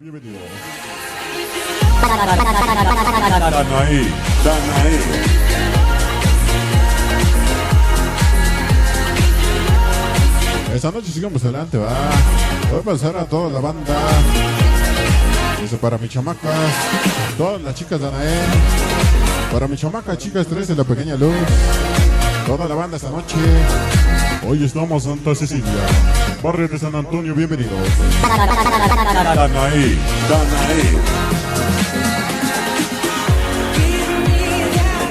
Bienvenido. Danaí. Esta noche sigamos adelante, va. Voy a pasar a toda la banda. Eso para mis chamacas, todas las chicas de Anaé. Para mis chamacas, chicas 3 de la pequeña luz. Toda la banda esta noche. Hoy estamos en Santa Cecilia, barrio de San Antonio, bienvenidos. Danaí.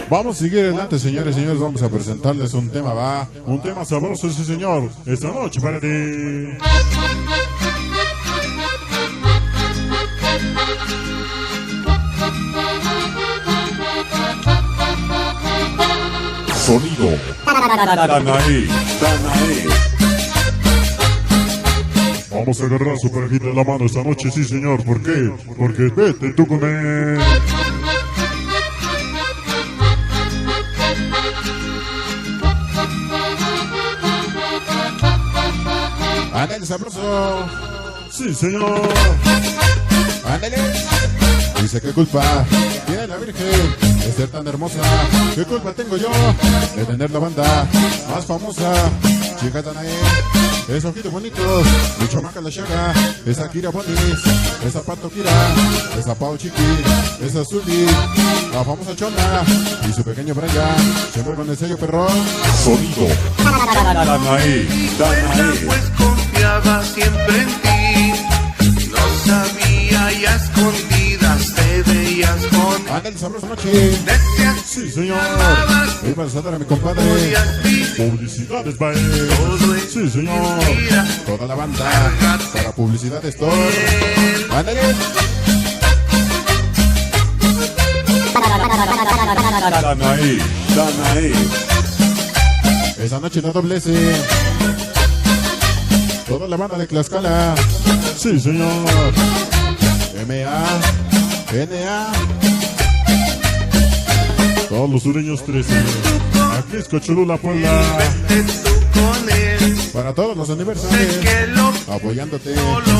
Vamos a seguir adelante, señores y señores. Vamos a presentarles un tema, va. Un tema sabroso, sí, señor. Esta noche para ti. Sonido. Danaí. Vamos a agarrar su parejita de la mano esta noche, sí, señor. ¿Por qué? Porque vete tú con él. Ándale, sabroso. Sí, señor. Ándale. Dice, ¿qué culpa tiene la Virgen de ser tan hermosa? ¿Qué culpa tengo yo de tener la banda más famosa? Chicas de Anaé, esos ojitos bonitos, mi chamaca la Chaga, esa Kira Bonis, esa Pato Kira, esa Pau Chiqui, esa Zuli, la famosa Chona y su pequeño Brian, siempre con el sello perrón. Sonido. Danaí. Pues confiaba siempre en ti, lo sabía y a escondidas te veías con Ándale, sabrosa noche. decías Sí, señor. amabas, Voy para saludar a mi compadre. podías vivir Publicidades, bye. todo es Sí, señor. mentira. Toda la banda para publicidad store. Ándale. Danaí. Esa noche la doble S. Toda la banda de Tlaxcala. Sí, señor. M.A. Todos los sureños 13. Aquí es Cocholula, Puebla. Vete tú con él, Para todos los sé aniversarios. que lo Apoyándote.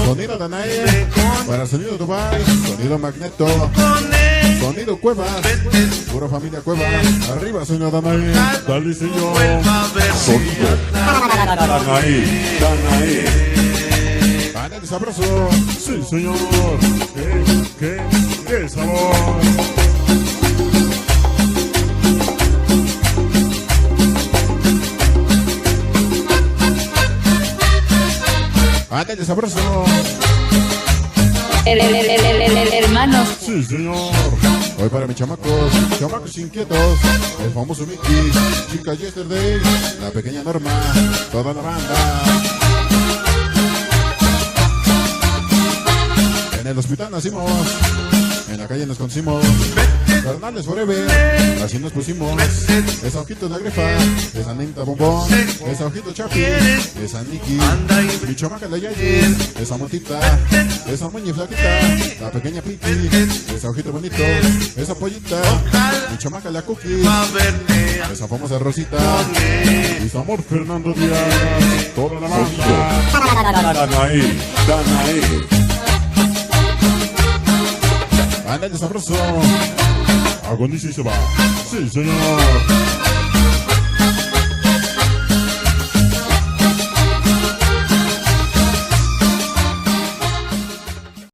Sonido Danae. Para Sonido Dubai. Sonido Magneto. con él, Sonido Cueva. vete Pura familia Cueva. Arriba, Sonido Danae. Dale, señor. vuelva a ver Sonido. Danaí. Ándale, sabroso. Sí, señor. ¿Qué sabor? Ándale, sabroso. Hermanos. Sí, señor. Hoy para mis chamacos inquietos, el famoso Mickey, chica Yesterday, la pequeña Norma, toda la banda. En el hospital nacimos, en la calle nos conocimos, carnales forever, así nos pusimos. Esa ojito de Grefa, esa Nenta Bombón, esa ojito Chapi, esa Nikki, mi chamaca la Yayi, esa Montita, esa Muñe Flaquita, la pequeña Pinky, esa ojito bonito, esa Pollita, mi chamaca la Cookie, a verte esa famosa Rosita, y su amor Fernando Díaz, toda la banda. Danaí. Ándale, sabroso. Agoniza y se va. Sí, señor.